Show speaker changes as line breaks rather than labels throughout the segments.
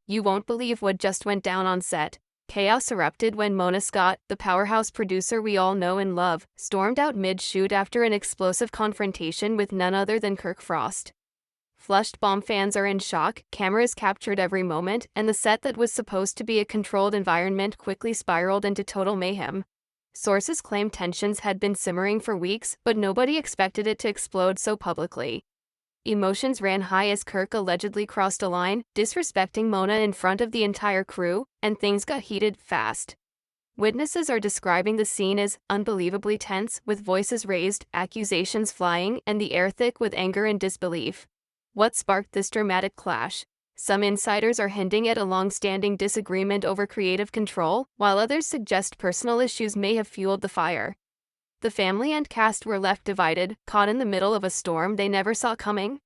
You won't believe what just went down on set. Chaos erupted when Mona Scott, the powerhouse producer we all know and love, stormed out mid-shoot after an explosive confrontation with none other than Kirk Frost. Flushed bomb fans are in shock, cameras captured every moment, and the set that was supposed to be a controlled environment quickly spiraled into total mayhem. Sources claim tensions had been simmering for weeks, but nobody expected it to explode so publicly. Emotions ran high as Kirk allegedly crossed a line, disrespecting Mona in front of the entire crew, and things got heated fast. Witnesses are describing the scene as unbelievably tense, with voices raised, accusations flying, and the air thick with anger and disbelief. What sparked this dramatic clash? Some insiders are hinting at a long-standing disagreement over creative control, while others suggest personal issues may have fueled the fire. The family and cast were left divided, caught in the middle of a storm they never saw coming.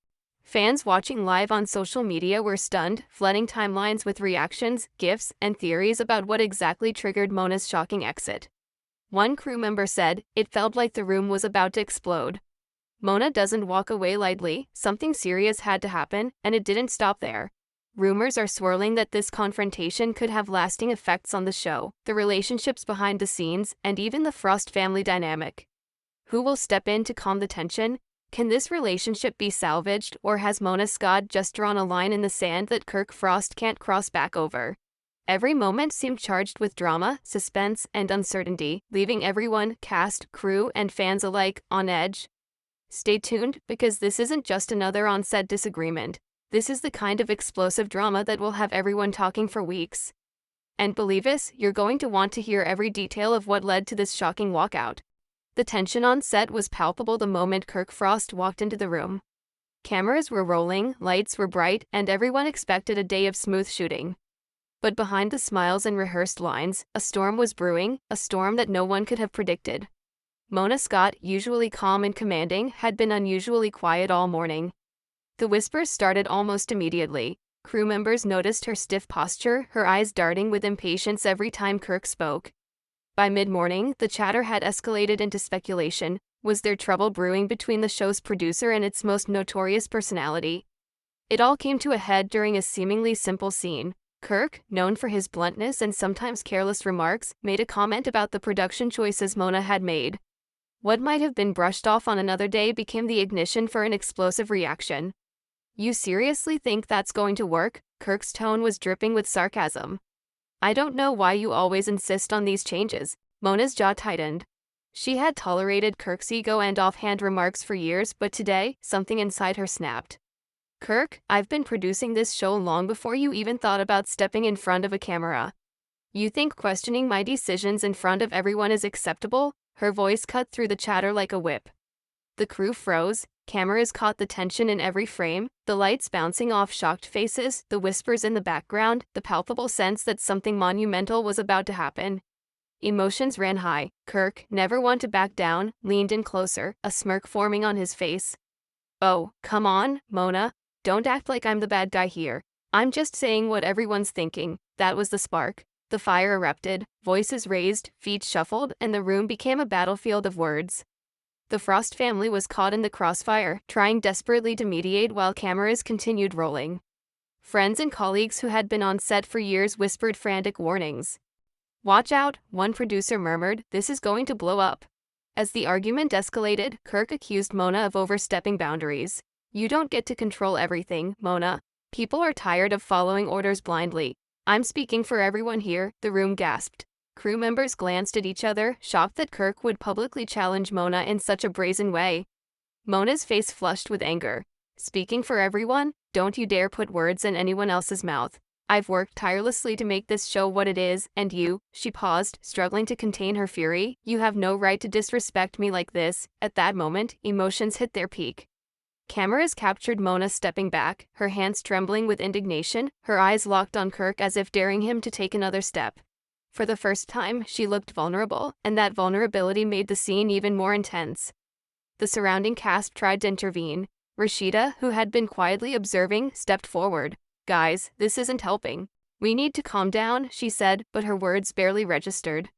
Fans watching live on social media were stunned, flooding timelines with reactions, gifs, and theories about what exactly triggered Mona's shocking exit. One crew member said, "It felt like the room was about to explode." Mona doesn't walk away lightly, something serious had to happen, and it didn't stop there. Rumors are swirling that this confrontation could have lasting effects on the show, the relationships behind the scenes, and even the Frost family dynamic. Who will step in to calm the tension? Can this relationship be salvaged, or has Mona Scott just drawn a line in the sand that Kirk Frost can't cross back over? Every moment seemed charged with drama, suspense, and uncertainty, leaving everyone, cast, crew, and fans alike, on edge. Stay tuned, because this isn't just another on-set disagreement. This is the kind of explosive drama that will have everyone talking for weeks. And believe us, you're going to want to hear every detail of what led to this shocking walkout. The tension on set was palpable the moment Kirk Frost walked into the room. Cameras were rolling, lights were bright, and everyone expected a day of smooth shooting. But behind the smiles and rehearsed lines, a storm was brewing, a storm that no one could have predicted. Mona Scott, usually calm and commanding, had been unusually quiet all morning. The whispers started almost immediately. Crew members noticed her stiff posture, her eyes darting with impatience every time Kirk spoke. By mid-morning, the chatter had escalated into speculation. Was there trouble brewing between the show's producer and its most notorious personality? It all came to a head during a seemingly simple scene. Kirk, known for his bluntness and sometimes careless remarks, made a comment about the production choices Mona had made. What might have been brushed off on another day became the ignition for an explosive reaction. "You seriously think that's going to work?" Kirk's tone was dripping with sarcasm. "I don't know why you always insist on these changes." Mona's jaw tightened. She had tolerated Kirk's ego and offhand remarks for years, but today, something inside her snapped. "Kirk, I've been producing this show long before you even thought about stepping in front of a camera. You think questioning my decisions in front of everyone is acceptable?" Her voice cut through the chatter like a whip. The crew froze, cameras caught the tension in every frame, the lights bouncing off shocked faces, the whispers in the background, the palpable sense that something monumental was about to happen. Emotions ran high. Kirk, never one to back down, leaned in closer, a smirk forming on his face. "Oh, come on, Mona. Don't act like I'm the bad guy here. I'm just saying what everyone's thinking." That was the spark. The fire erupted, voices raised, feet shuffled, and the room became a battlefield of words. The Frost family was caught in the crossfire, trying desperately to mediate while cameras continued rolling. Friends and colleagues who had been on set for years whispered frantic warnings. "Watch out," one producer murmured, "this is going to blow up." As the argument escalated, Kirk accused Mona of overstepping boundaries. "You don't get to control everything, Mona. People are tired of following orders blindly." "I'm speaking for everyone here," the room gasped. Crew members glanced at each other, shocked that Kirk would publicly challenge Mona in such a brazen way. Mona's face flushed with anger. "Speaking for everyone? Don't you dare put words in anyone else's mouth. I've worked tirelessly to make this show what it is, and you," she paused, struggling to contain her fury, "you have no right to disrespect me like this." At that moment, emotions hit their peak. Cameras captured Mona stepping back, her hands trembling with indignation, her eyes locked on Kirk as if daring him to take another step. For the first time, she looked vulnerable, and that vulnerability made the scene even more intense. The surrounding cast tried to intervene. Rashida, who had been quietly observing, stepped forward. "Guys, this isn't helping. We need to calm down," she said, but her words barely registered.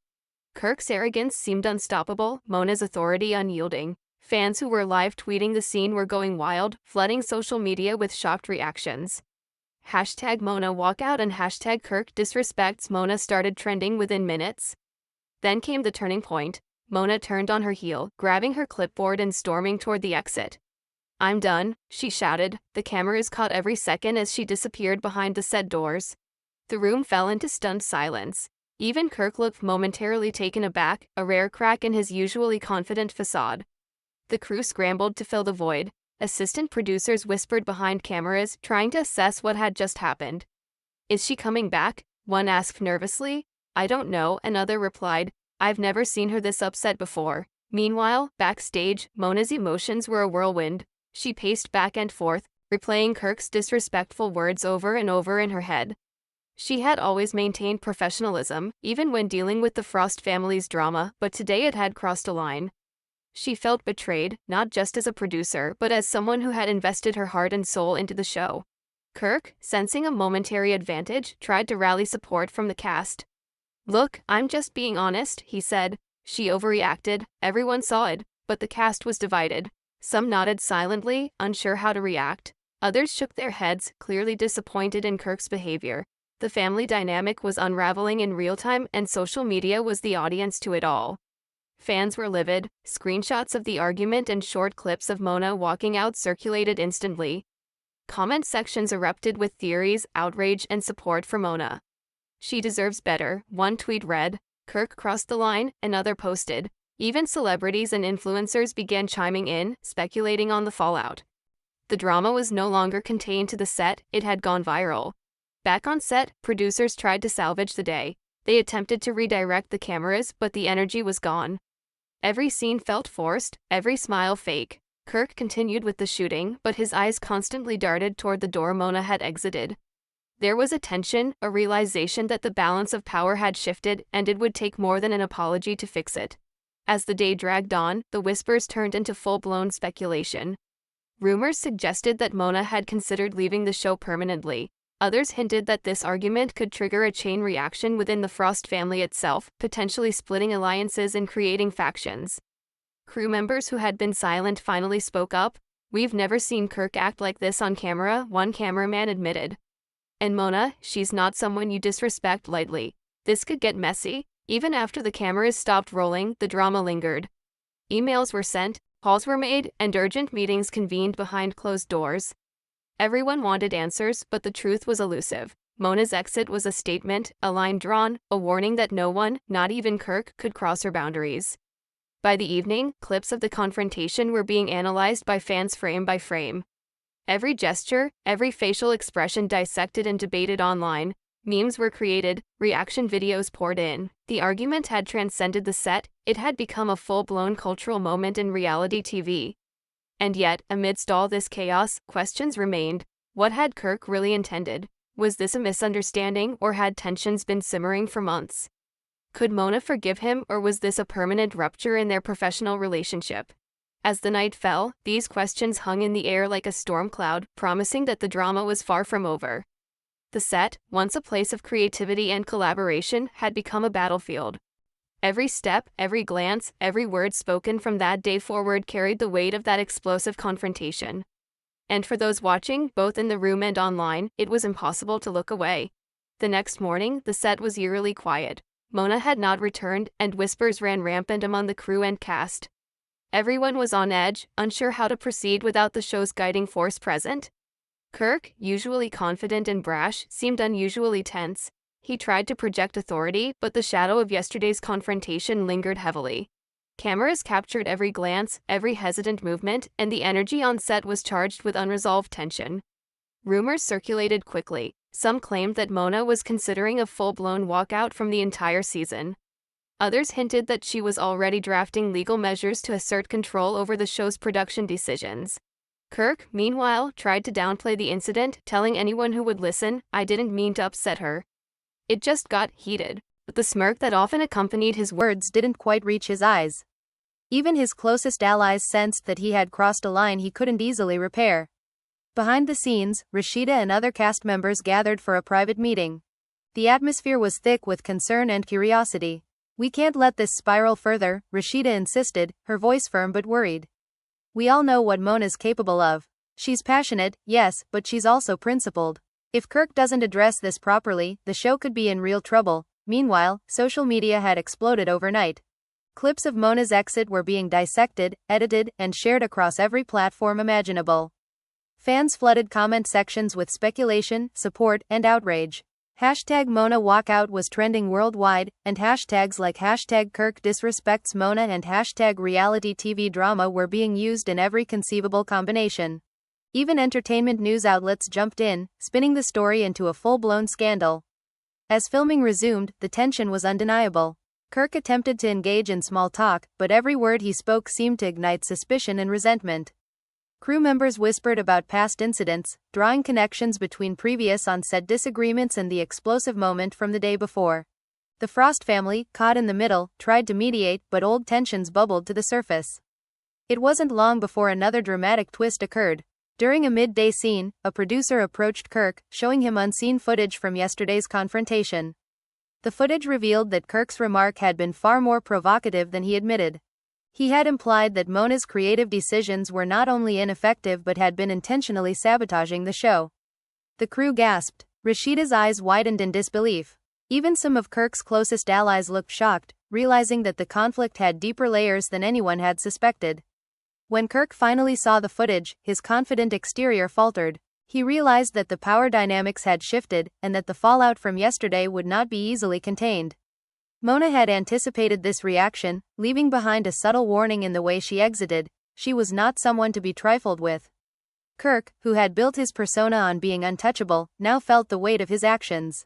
Kirk's arrogance seemed unstoppable, Mona's authority unyielding. Fans who were live tweeting the scene were going wild, flooding social media with shocked reactions. hashtag Mona walkout and hashtag Kirk disrespects Mona started trending within minutes. Then came the turning point. Mona turned on her heel, grabbing her clipboard and storming toward the exit. "I'm done," she shouted. The cameras caught every second as she disappeared behind the set doors. The room fell into stunned silence. Even Kirk looked momentarily taken aback, a rare crack in his usually confident facade. The crew scrambled to fill the void. Assistant producers whispered behind cameras, trying to assess what had just happened. "Is she coming back?" one asked nervously. "I don't know," another replied. "I've never seen her this upset before." Meanwhile, backstage, Mona's emotions were a whirlwind. She paced back and forth, replaying Kirk's disrespectful words over and over in her head. She had always maintained professionalism, even when dealing with the Frost family's drama, but today it had crossed a line. She felt betrayed, not just as a producer, but as someone who had invested her heart and soul into the show. Kirk, sensing a momentary advantage, tried to rally support from the cast. "Look, I'm just being honest," he said. She overreacted. Everyone saw it, but the cast was divided. Some nodded silently, unsure how to react. Others shook their heads, clearly disappointed in Kirk's behavior. The family dynamic was unraveling in real time, and social media was the audience to it all. Fans were livid. Screenshots of the argument and short clips of Mona walking out circulated instantly. Comment sections erupted with theories, outrage, and support for Mona. "She deserves better," one tweet read. "Kirk crossed the line," another posted. Even celebrities and influencers began chiming in, speculating on the fallout. The drama was no longer contained to the set, it had gone viral. Back on set, producers tried to salvage the day. They attempted to redirect the cameras, but the energy was gone. Every scene felt forced, every smile fake. Kirk continued with the shooting, but his eyes constantly darted toward the door Mona had exited. There was a tension, a realization that the balance of power had shifted, and it would take more than an apology to fix it. As the day dragged on, the whispers turned into full-blown speculation. Rumors suggested that Mona had considered leaving the show permanently. Others hinted that this argument could trigger a chain reaction within the Frost family itself, potentially splitting alliances and creating factions. Crew members who had been silent finally spoke up. "We've never seen Kirk act like this on camera," one cameraman admitted. "And Mona, she's not someone you disrespect lightly. This could get messy." Even after the cameras stopped rolling, the drama lingered. Emails were sent, calls were made, and urgent meetings convened behind closed doors. Everyone wanted answers, but the truth was elusive. Mona's exit was a statement, a line drawn, a warning that no one, not even Kirk, could cross her boundaries. By the evening, clips of the confrontation were being analyzed by fans frame by frame. Every gesture, every facial expression dissected and debated online. Memes were created, reaction videos poured in. The argument had transcended the set, it had become a full-blown cultural moment in reality TV. And yet, amidst all this chaos, questions remained. What had Kirk really intended? Was this a misunderstanding, or had tensions been simmering for months? Could Mona forgive him, or was this a permanent rupture in their professional relationship? As the night fell, these questions hung in the air like a storm cloud, promising that the drama was far from over. The set, once a place of creativity and collaboration, had become a battlefield. Every step, every glance, every word spoken from that day forward carried the weight of that explosive confrontation. And for those watching, both in the room and online, it was impossible to look away. The next morning, the set was eerily quiet. Mona had not returned, and whispers ran rampant among the crew and cast. Everyone was on edge, unsure how to proceed without the show's guiding force present. Kirk, usually confident and brash, seemed unusually tense. He tried to project authority, but the shadow of yesterday's confrontation lingered heavily. Cameras captured every glance, every hesitant movement, and the energy on set was charged with unresolved tension. Rumors circulated quickly. Some claimed that Mona was considering a full-blown walkout from the entire season. Others hinted that she was already drafting legal measures to assert control over the show's production decisions. Kirk, meanwhile, tried to downplay the incident, telling anyone who would listen, "I didn't mean to upset her." It just got heated, but the smirk that often accompanied his words didn't quite reach his eyes. Even his closest allies sensed that he had crossed a line he couldn't easily repair. Behind the scenes, Rashida and other cast members gathered for a private meeting. The atmosphere was thick with concern and curiosity. "We can't let this spiral further," Rashida insisted, her voice firm but worried. "We all know what Mona's capable of. She's passionate, yes, but she's also principled.
If Kirk doesn't address this properly, the show could be in real trouble. Meanwhile, social media had exploded overnight. Clips of Mona's exit were being dissected, edited, and shared across every platform imaginable. Fans flooded comment sections with speculation, support, and outrage. Hashtag Mona walkout was trending worldwide, and hashtags like hashtag Kirk disrespects Mona and hashtag reality TV drama were being used in every conceivable combination. Even entertainment news outlets jumped in, spinning the story into a full-blown scandal. As filming resumed, the tension was undeniable. Kirk attempted to engage in small talk, but every word he spoke seemed to ignite suspicion and resentment. Crew members whispered about past incidents, drawing connections between previous on-set disagreements and the explosive moment from the day before. The Frost family, caught in the middle, tried to mediate, but old tensions bubbled to the surface. It wasn't long before another dramatic twist occurred. During a midday scene, a producer approached Kirk, showing him unseen footage from yesterday's confrontation. The footage revealed that Kirk's remark had been far more provocative than he admitted. He had implied that Mona's creative decisions were not only ineffective but had been intentionally sabotaging the show. The crew gasped. Rashida's eyes widened in disbelief. Even some of Kirk's closest allies looked shocked, realizing that the conflict had deeper layers than anyone had suspected. When Kirk finally saw the footage, his confident exterior faltered. He realized that the power dynamics had shifted, and that the fallout from yesterday would not be easily contained. Mona had anticipated this reaction, leaving behind a subtle warning in the way she exited. She was not someone to be trifled with. Kirk, who had built his persona on being untouchable, now felt the weight of his actions.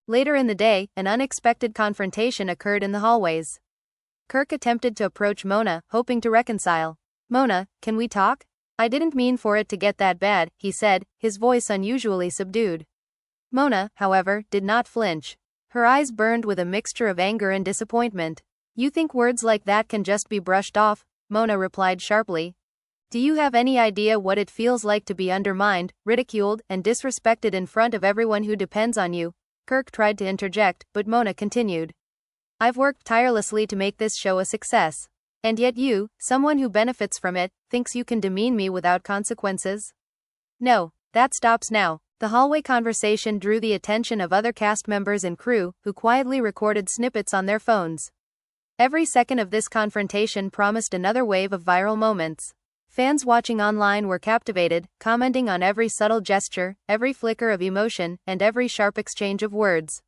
Later in the day, an unexpected confrontation occurred in the hallways. Kirk attempted to approach Mona, hoping to reconcile. "Mona, can we talk? I didn't mean for it to get that bad," he said, his voice unusually subdued. Mona, however, did not flinch. Her eyes burned with a mixture of anger and disappointment. "You think words like that can just be brushed off?" Mona replied sharply. "Do you have any idea what it feels like to be undermined, ridiculed, and disrespected in front of everyone who depends on you?" Kirk tried to interject, but Mona continued. "I've worked tirelessly to make this show a success. And yet you, someone who benefits from it, thinks you can demean me without consequences? No, that stops now." The hallway conversation drew the attention of other cast members and crew, who quietly recorded snippets on their phones. Every second of this confrontation promised another wave of viral moments. Fans watching online were captivated, commenting on every subtle gesture, every flicker of emotion, and every sharp exchange of words.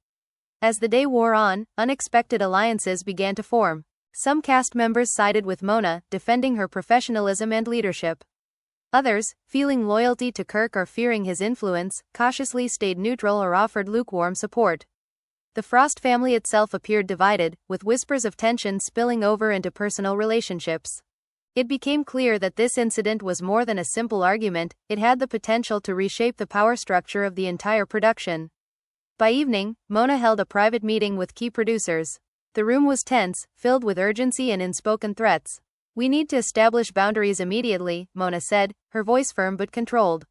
As the day wore on, unexpected alliances began to form. Some cast members sided with Mona, defending her professionalism and leadership. Others, feeling loyalty to Kirk or fearing his influence, cautiously stayed neutral or offered lukewarm support. The Frost family itself appeared divided, with whispers of tension spilling over into personal relationships. It became clear that this incident was more than a simple argument, it had the potential to reshape the power structure of the entire production. By evening, Mona held a private meeting with key producers. The room was tense, filled with urgency and unspoken threats. "We need to establish boundaries immediately," Mona said, her voice firm but controlled.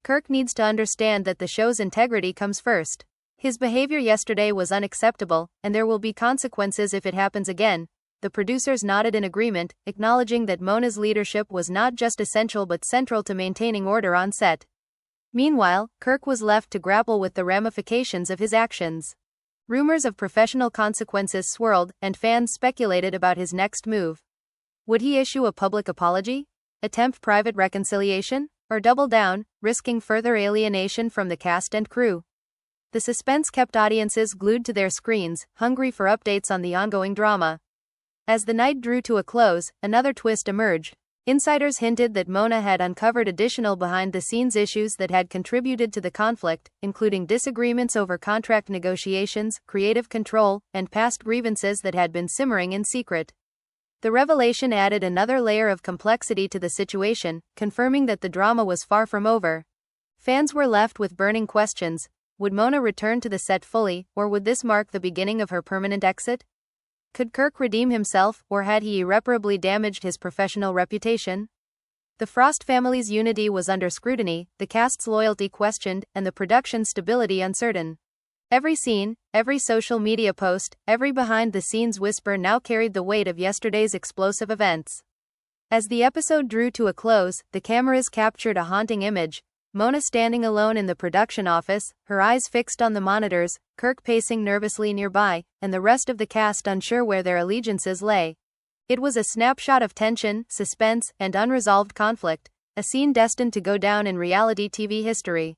"Kirk needs to understand that the show's integrity comes first. His behavior yesterday was unacceptable, and there will be consequences if it happens again." The producers nodded in agreement, acknowledging that Mona's leadership was not just essential but central to maintaining order on set. Meanwhile, Kirk was left to grapple with the ramifications of his actions. Rumors of professional consequences swirled, and fans speculated about his next move. Would he issue a public apology? Attempt private reconciliation? Or double down, risking further alienation from the cast and crew? The suspense kept audiences glued to their screens, hungry for updates on the ongoing drama. As the night drew to a close, another twist emerged. Insiders hinted that Mona had uncovered additional behind-the-scenes issues that had contributed to the conflict, including disagreements over contract negotiations, creative control, and past grievances that had been simmering in secret. The revelation added another layer of complexity to the situation, confirming that the drama was far from over. Fans were left with burning questions. Would Mona return to the set fully, or would this mark the beginning of her permanent exit? Could Kirk redeem himself, or had he irreparably damaged his professional reputation? The Frost family's unity was under scrutiny, the cast's loyalty questioned, and the production's stability uncertain. Every scene, every social media post, every behind-the-scenes whisper now carried the weight of yesterday's explosive events. As the episode drew to a close, the cameras captured a haunting image. Mona standing alone in the production office, her eyes fixed on the monitors, Kirk pacing nervously nearby, and the rest of the cast unsure where their allegiances lay. It was a snapshot of tension, suspense, and unresolved conflict, a scene destined to go down in reality TV history.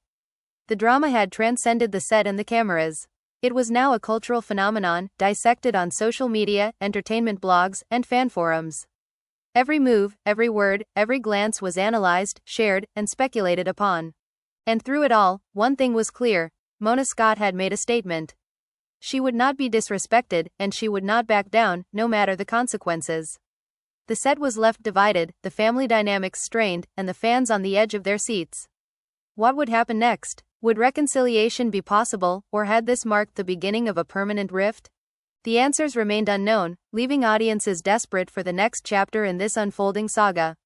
The drama had transcended the set and the cameras. It was now a cultural phenomenon, dissected on social media, entertainment blogs, and fan forums. Every move, every word, every glance was analyzed, shared, and speculated upon. And through it all, one thing was clear: Mona Scott had made a statement. She would not be disrespected, and she would not back down, no matter the consequences. The set was left divided, the family dynamics strained, and the fans on the edge of their seats. What would happen next? Would reconciliation be possible, or had this marked the beginning of a permanent rift? The answers remained unknown, leaving audiences desperate for the next chapter in this unfolding saga.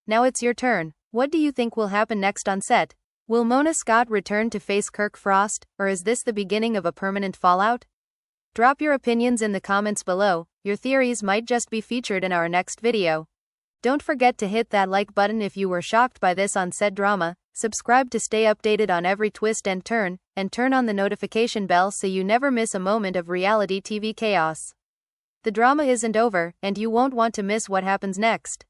Now it's your turn. What do you think will happen next on set? Will Mona Scott return to face Kirk Frost, or is this the beginning of a permanent fallout? Drop your opinions in the comments below. Your theories might just be featured in our next video. Don't forget to hit that like button if you were shocked by this on-set drama, subscribe to stay updated on every twist and turn on the notification bell so you never miss a moment of reality TV chaos. The drama isn't over, and you won't want to miss what happens next.